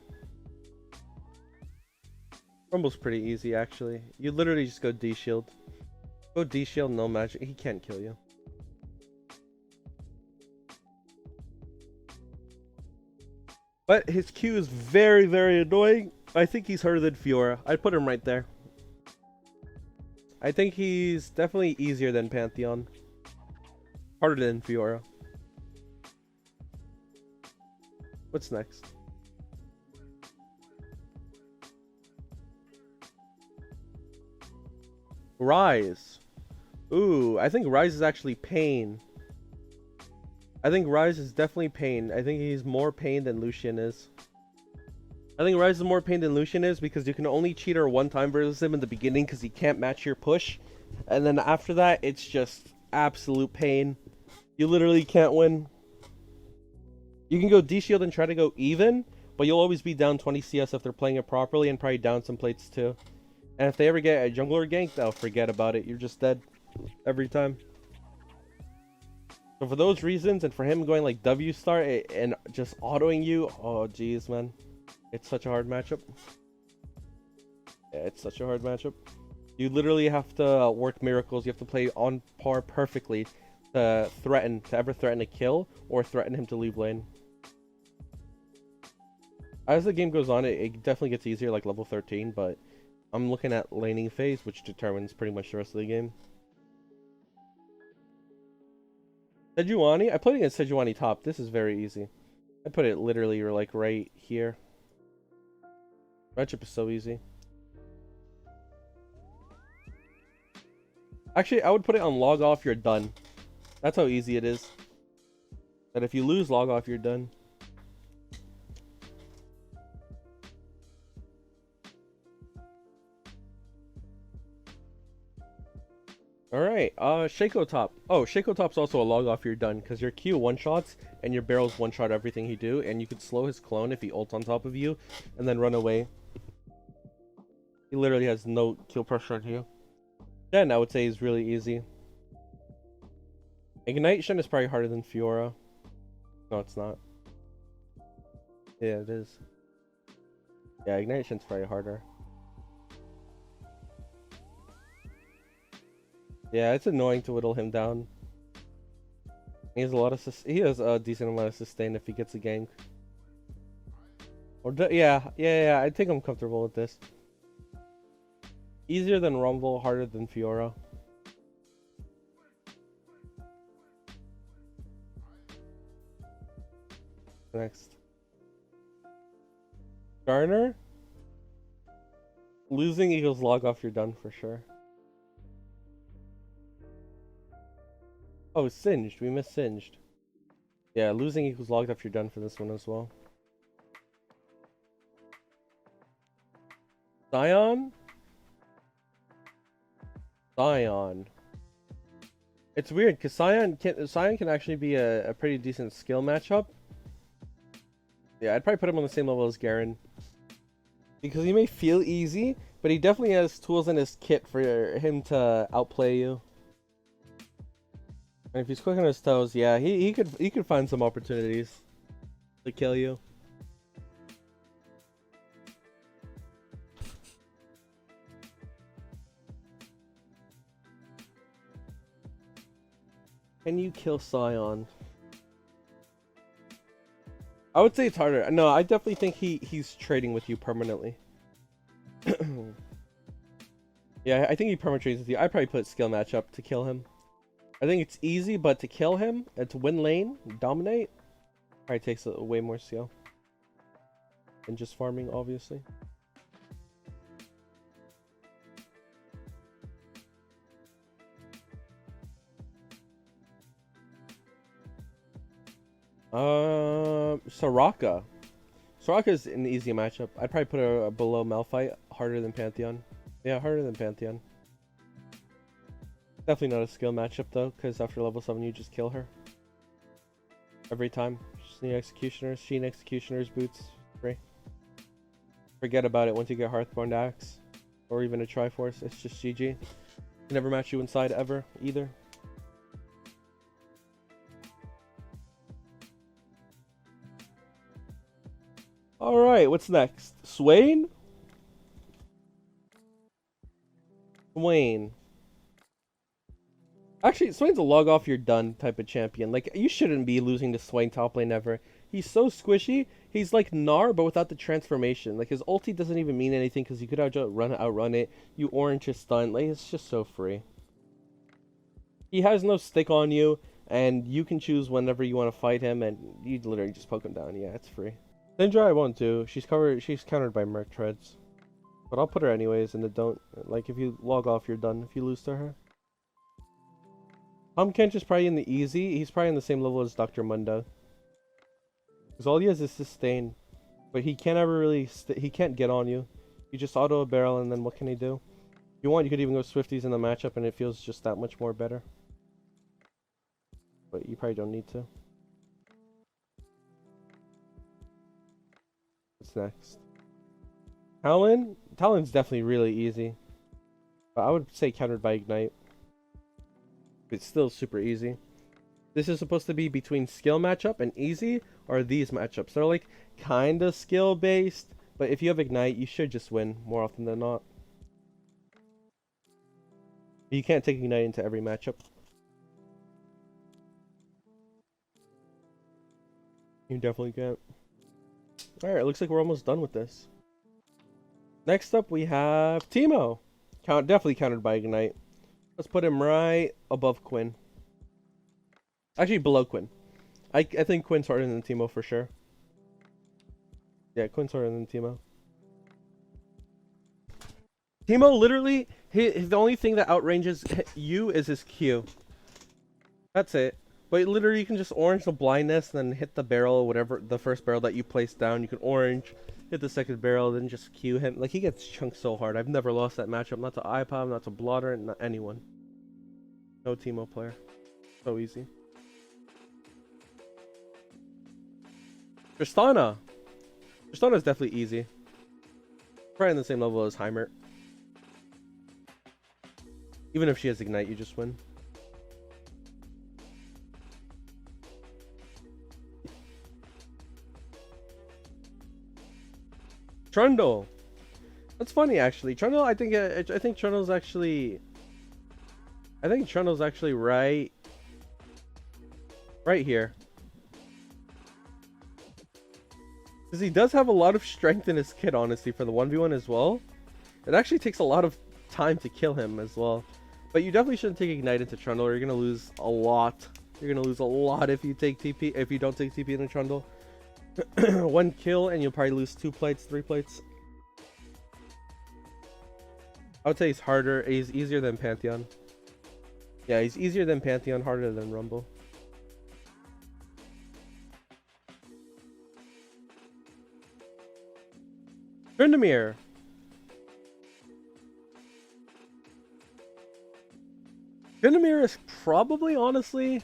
Speaker 1: Rumble's pretty easy actually. You literally just go D-Shield. Go D-Shield, no magic. He can't kill you. But his Q is very, very annoying. I think he's harder than Fiora. I'd put him right there. I think he's definitely easier than Pantheon. Harder than Fiora. What's next? Rise. Ooh, I think Rise is actually Pain. I think Rise is definitely Pain. I think he's more Pain than Lucian is. I think Rise is more Pain than Lucian is because you can only cheater one time versus him in the beginning because he can't match your push. And then after that, it's just absolute pain. You literally can't win. You can go D-Shield and try to go even, but you'll always be down 20 CS if they're playing it properly and probably down some plates too. And if they ever get a jungler gank, they'll forget about it. You're just dead every time. So for those reasons, and for him going like W star and just autoing you, oh jeez, man. It's such a hard matchup. Yeah, it's such a hard matchup. You literally have to work miracles. You have to play on par perfectly to ever threaten a kill or threaten him to leave lane. As the game goes on, it definitely gets easier, like level 13, but I'm looking at laning phase, which determines pretty much the rest of the game. Sejuani? I played against Sejuani top. This is very easy. I put it literally like right here. Matchup is so easy. Actually, I would put it on log off, you're done. That's how easy it is. But if you lose log off, you're done. Alright, Shaco top. Oh, Shaco top's also a log off, you're done. Because your Q one-shots and your barrels one-shot everything he do. And you could slow his clone if he ults on top of you and then run away. He literally has no kill pressure on you. Shen, I would say, is really easy. Ignite Shen is probably harder than Fiora. No, it's not. Yeah, it is. Yeah, Ignite Shen's probably harder. Yeah, it's annoying to whittle him down. He has a lot of he has a decent amount of sustain if he gets a gank. Or yeah, I think I'm comfortable with this. Easier than Rumble, harder than Fiora. Next. Garner? Losing equals log off, you're done for sure. Oh, Singed. We missed Singed. Yeah, losing equals logged off, you're done for this one as well. Sion? Sion. It's weird because Sion can actually be a pretty decent skill matchup. Yeah, I'd probably put him on the same level as Garen. Because he may feel easy, but he definitely has tools in his kit for him to outplay you. And if he's quick on his toes, yeah, he could find some opportunities to kill you. Can you kill Sion? I would say it's harder. No, I definitely think he's trading with you permanently. Yeah, I think he perma trades with you. I probably put skill matchup to kill him. I think it's easy, but to kill him and to win lane, dominate, probably takes way more skill than just farming, obviously. Soraka. Soraka is an easy matchup. I'd probably put her below Malphite, harder than Pantheon. Yeah, harder than Pantheon. Definitely not a skill matchup though, because after level 7 you just kill her. Every time. Sheen Executioners, Sheen Executioners, boots, free. Forget about it once you get Hearthborn Axe. Or even a Triforce, it's just GG. Can never match you inside ever, either. Alright, what's next? Swain? Swain. Actually, Swain's a log off, you're done type of champion. Like, you shouldn't be losing to Swain top lane ever. He's so squishy. He's like Gnar, but without the transformation. Like, his ulti doesn't even mean anything because you could outrun it. You orange his stun. Like, it's just so free. He has no stick on you. And you can choose whenever you want to fight him, and you literally just poke him down. Yeah, it's free. Ninja I won't do. She's countered by Merc Treads. But I'll put her anyways, and don't, like, if you log off, you're done if you lose to her. Pumpkinch is probably in the easy. He's probably on the same level as Dr. Munda. Because all he has is sustain. But he can't ever really, he can't get on you. You just auto a barrel, and then what can he do? If you want, you could even go Swifties in the matchup, and it feels just that much more better. But you probably don't need to. What's next? Talon? Talon's definitely really easy. But I would say countered by Ignite. It's still super easy. This is supposed to be between skill matchup and easy, or these matchups. They're like kind of skill based, but if you have Ignite, you should just win more often than not. You can't take Ignite into every matchup. You definitely can't. Alright, it looks like we're almost done with this. Next up, we have Teemo. Definitely countered by Ignite. Let's put him right above Quinn. Actually, below Quinn. I think Quinn's harder than Teemo for sure. Yeah, Quinn's harder than Teemo. Teemo literally, the only thing that outranges you is his Q. That's it. But literally, you can just orange the blindness and then hit the barrel, whatever, the first barrel that you place down. You can orange, hit the second barrel, then just Q him. Like, he gets chunked so hard. I've never lost that matchup. Not to iPod, not to Blotter, not anyone. No Teemo player. So easy. Tristana. Tristana's definitely easy. Probably on the same level as Heimer. Even if she has Ignite, you just win. Trundle. That's funny, actually. Trundle, I think Trundle's actually... I think Trundle's actually right here. Because he does have a lot of strength in his kit, honestly, for the 1v1 as well. It actually takes a lot of time to kill him as well. But you definitely shouldn't take Ignite into Trundle, or you're going to lose a lot. You're going to lose a lot if you take TP, if you don't take TP into Trundle. One kill and you'll probably lose 2 plates, 3 plates. I would say he's harder. He's easier than Pantheon. Yeah, he's easier than Pantheon, harder than Rumble. Tryndamere. Tryndamere is probably, honestly...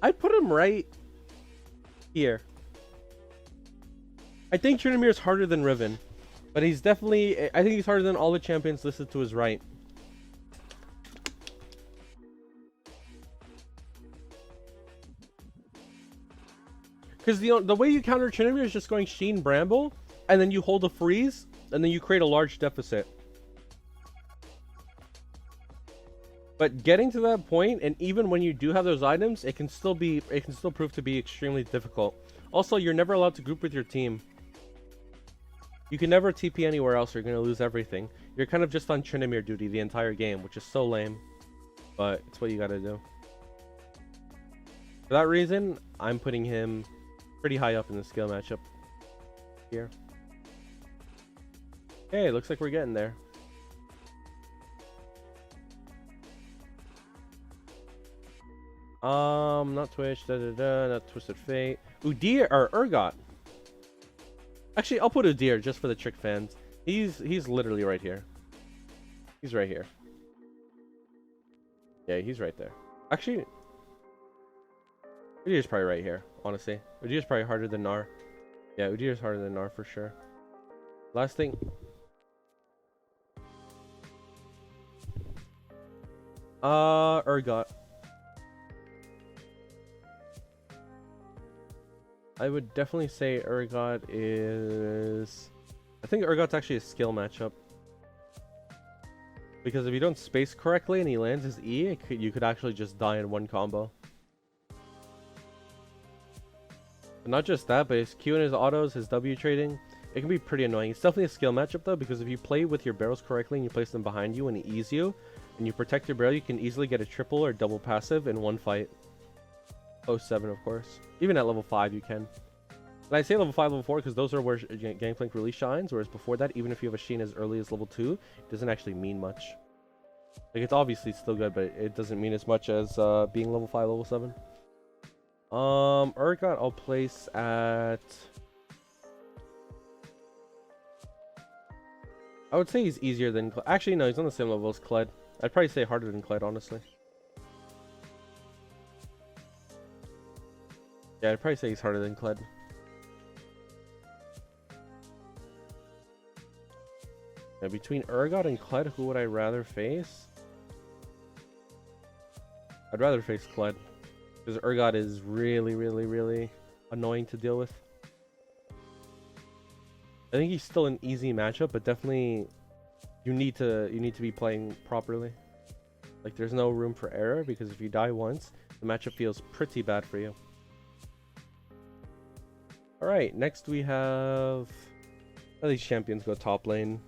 Speaker 1: I'd put him right here. I think Tryndamere is harder than Riven. But he's definitely... I think he's harder than all the champions listed to his right. Because the way you counter Tryndamere is just going Sheen Bramble, and then you hold a freeze, and then you create a large deficit. But getting to that point, and even when you do have those items, it can still prove to be extremely difficult. Also, you're never allowed to group with your team. You can never TP anywhere else, or you're gonna lose everything. You're kind of just on Tryndamere duty the entire game, which is so lame. But it's what you gotta do. For that reason, I'm putting him pretty high up in the skill matchup here. Okay, looks like we're getting there. Not Twitch, not Twisted Fate. Udyr or Urgot. Actually, I'll put Udyr just for the trick fans. He's literally right here. He's right here. Yeah, he's right there. Actually, Udyr's probably right here, honestly. Udyr's probably harder than Gnar. Yeah, Udyr's harder than Gnar for sure. Last thing. Urgot. I would definitely say Urgot is... I think Urgot's actually a skill matchup. Because if you don't space correctly and he lands his E, you could actually just die in one combo. But not just that, but his Q and his autos, his W trading, it can be pretty annoying. It's definitely a skill matchup though, because if you play with your barrels correctly and you place them behind you and he ease you, and you protect your barrel, you can easily get a triple or double passive in one fight. Oh, 7, of course. Even at level 5 you can. And I say level 5, level 4 because those are where Gangplank really shines, whereas before that, even if you have a Sheen as early as level 2, it doesn't actually mean much. Like, it's obviously still good, but it doesn't mean as much as being level 5, level 7. Urgot I'll place at... I would say he's easier than... Actually, no, he's on the same level as Kled. I'd probably say harder than Kled, honestly. Yeah, I'd probably say he's harder than Kled. Now, between Urgot and Kled, who would I rather face? I'd rather face Kled. Because Urgot is really, really, really annoying to deal with. I think he's still an easy matchup, but definitely you need to be playing properly. Like, there's no room for error, because if you die once, the matchup feels pretty bad for you. Alright, next we have... Oh, these champions go top lane.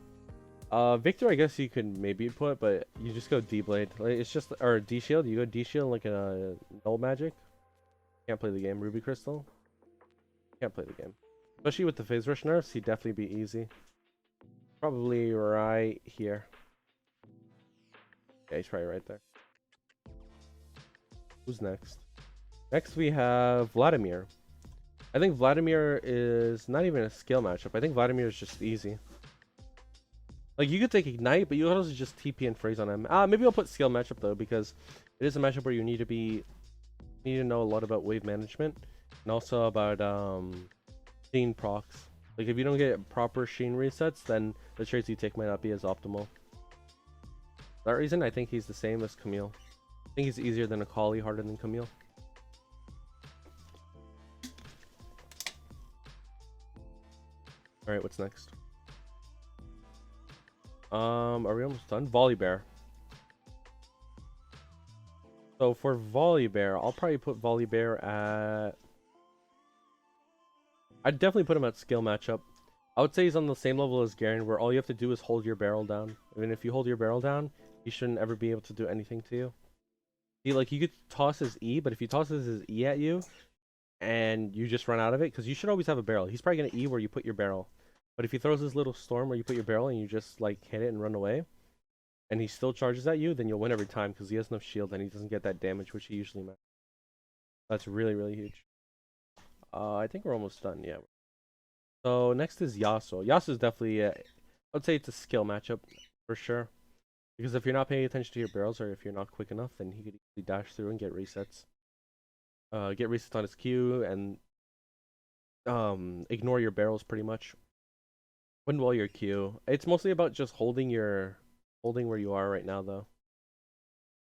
Speaker 1: Victor, I guess you could maybe put, but you just go D-Blade. Like, it's just... Or D-Shield. You go D-Shield like a Null Magic. Can't play the game. Ruby Crystal. Can't play the game. Especially with the Phase Rush nerfs, he'd definitely be easy. Probably right here. Yeah, he's probably right there. Who's next? Next we have Vladimir. I think Vladimir is not even a skill matchup. I think Vladimir is just easy. Like, you could take Ignite, but you could also just TP and phrase on him. Maybe I'll put skill matchup though, because it is a matchup where you need to know a lot about wave management and also about Sheen procs. Like, if you don't get proper Sheen resets, then the trades you take might not be as optimal. For that reason, I think he's the same as Camille. I think he's easier than Akali, harder than Camille. Alright, what's next? Are we almost done? Volibear. So for Volibear, I'll probably put Volibear at... I'd definitely put him at skill matchup. I would say he's on the same level as Garen, where all you have to do is hold your barrel down. I mean, if you hold your barrel down, he shouldn't ever be able to do anything to you. See, like, you could toss his E, but if he tosses his E at you, and you just run out of it, because you should always have a barrel. He's probably going to E where you put your barrel. But if he throws his little storm where you put your barrel and you just, like, hit it and run away, and he still charges at you, then you'll win every time, because he has no shield and he doesn't get that damage, which he usually makes. That's really, really huge. I think we're almost done, yeah. So next is Yasuo. Yasuo is definitely, I would say it's a skill matchup, for sure. Because if you're not paying attention to your barrels, or if you're not quick enough, then he could easily dash through and get resets. Get resets on his Q, and ignore your barrels pretty much. Win well your Q. It's mostly about just holding where you are right now, though.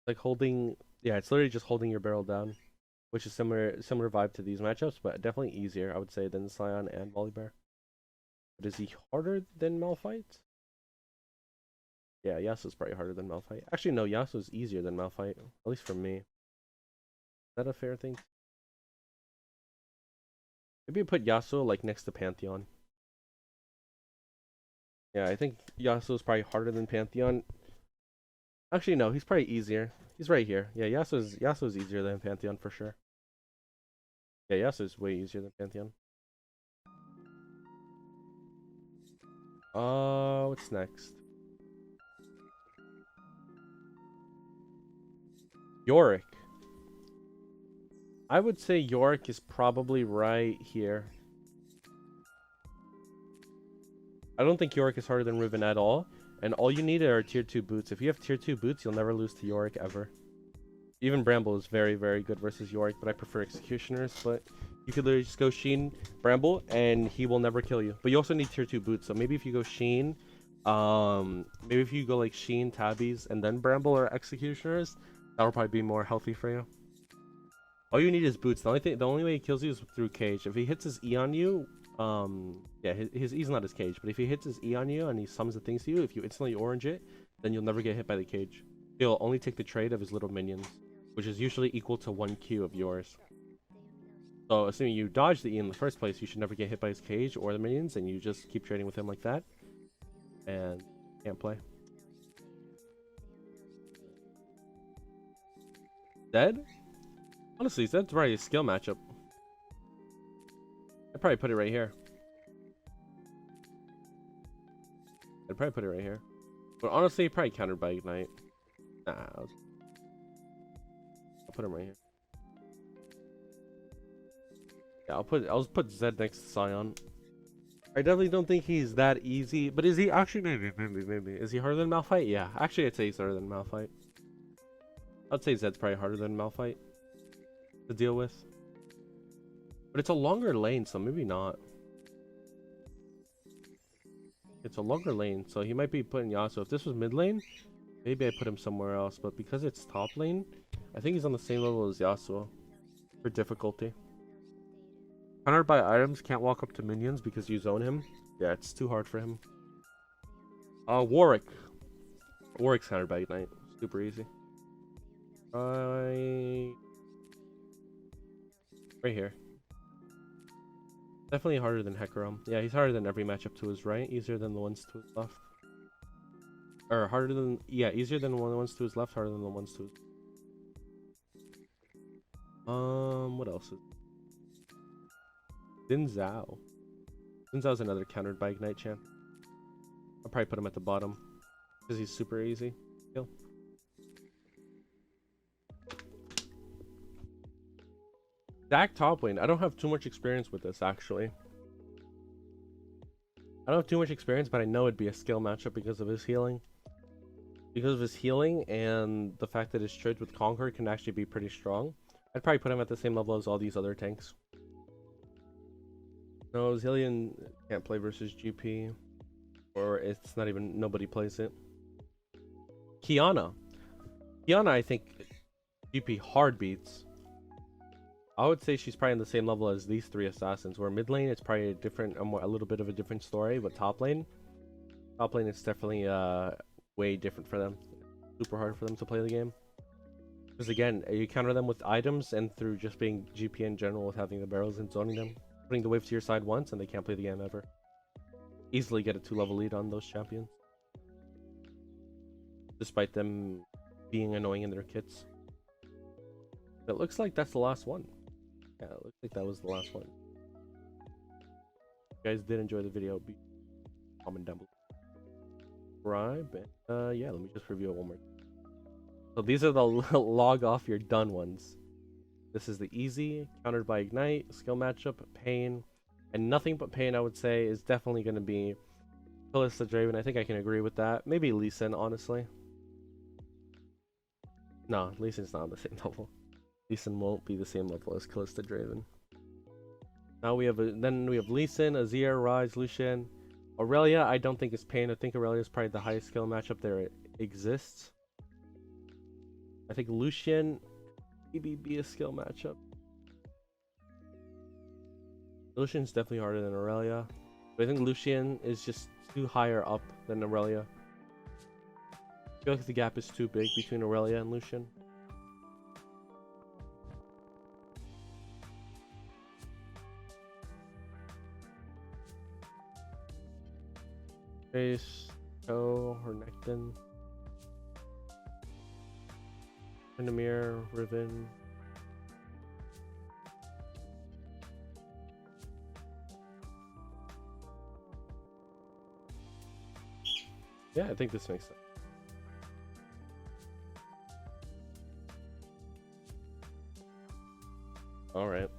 Speaker 1: Like holding, yeah, it's literally just holding your barrel down, which is similar vibe to these matchups, but definitely easier, I would say, than Scion and Volibear. But is he harder than Malphite? Yeah, Yasuo's probably harder than Malphite. Actually, no, Yasuo's easier than Malphite, at least for me. Is that a fair thing? Maybe you put Yasuo like next to Pantheon. Yeah, I think Yasuo's probably harder than Pantheon. Actually, no, he's probably easier. He's right here. Yeah, Yasuo's easier than Pantheon for sure. Yeah, Yasuo's way easier than Pantheon. What's next? Yorick. I would say Yorick is probably right here. I don't think Yorick is harder than Riven at all. And all you need are tier 2 boots. If you have tier 2 boots, you'll never lose to Yorick ever. Even Bramble is very, very good versus Yorick, but I prefer Executioners. But you could literally just go Sheen, Bramble, and he will never kill you. But you also need tier 2 boots. So maybe if you go Sheen, maybe if you go like Sheen, Tabbies, and then Bramble or Executioners, that'll probably be more healthy for you. All you need is boots. The only way he kills you is through cage. If he hits his E on you, yeah, his E's not his cage, but if he hits his E on you and he summons the things to you, if you instantly orange it, then you'll never get hit by the cage. He'll only take the trade of his little minions, which is usually equal to 1 Q of yours. So assuming you dodge the E in the first place, you should never get hit by his cage or the minions, and you just keep trading with him like that. And can't play. Zed? Honestly, Zed's probably a skill matchup. I'd probably put it right here. But honestly, probably countered by Ignite. Nah, I'll put him right here. Yeah, I'll put Zed next to Sion. I definitely don't think he's that easy, but is he actually maybe. Is he harder than Malphite? Yeah, actually I'd say he's harder than Malphite. I'd say Zed's probably harder than Malphite to deal with. But it's a longer lane, so maybe not. It's a longer lane, so he might be putting Yasuo. If this was mid lane, maybe I put him somewhere else. But because it's top lane, I think he's on the same level as Yasuo for difficulty. Countered by items, can't walk up to minions because you zone him. Yeah, it's too hard for him. Warwick. Warwick's countered by Ignite. Super easy. Right here. Definitely harder than Hecarim. Yeah, he's harder than every matchup to his right. Easier than the ones to his left. Or harder than... Yeah, easier than the ones to his left. Harder than the ones to his... What else is... Xin Zhao. Xin Zhao's another countered by Ignite champ. I'll probably put him at the bottom. Because he's super easy. Kill. Dak top lane. I don't have too much experience with this, actually. I don't have too much experience, but I know it'd be a skill matchup because of his healing. Because of his healing and the fact that his trade with Conquer can actually be pretty strong. I'd probably put him at the same level as all these other tanks. No, Zillion can't play versus GP. Or it's not even... Nobody plays it. Kiana. Kiana, I think GP hard beats. I would say she's probably on the same level as these three assassins. Where mid lane, it's probably a different, a little bit of a different story. But top lane, it's definitely way different for them. Super hard for them to play the game. Because again, you counter them with items and through just being GP in general with having the barrels and zoning them, putting the wave to your side once, and they can't play the game ever. Easily get a 2-level lead on those champions, despite them being annoying in their kits. It looks like that's the last one. Yeah, it looks like that was the last one. If you guys did enjoy the video, comment down below. Subscribe, and yeah, let me just review it one more. So these are the log off your done ones. This is the easy, countered by Ignite, skill matchup, Pain, and nothing but Pain I would say is definitely going to be Kalista Draven. I think I can agree with that. Maybe Lee Sin, honestly. No, Lee Sin's not on the same level. Lee Sin won't be the same level as Kalista Draven. Now we have Lee Sin, Azir, Ryze, Lucian. Aurelia, I don't think is Pain. I think Aurelia is probably the highest skill matchup there exists. I think Lucian maybe be a skill matchup. Lucian's definitely harder than Aurelia. But I think Lucian is just too higher up than Aurelia. I feel like the gap is too big between Aurelia and Lucian. Face, Toe, or Necton. Tryndamere, Riven. Yeah, I think this makes sense. Alright.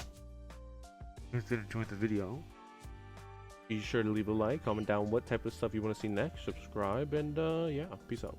Speaker 1: If you did enjoy the video, be sure to leave a like, comment down what type of stuff you want to see next, subscribe, and yeah, peace out.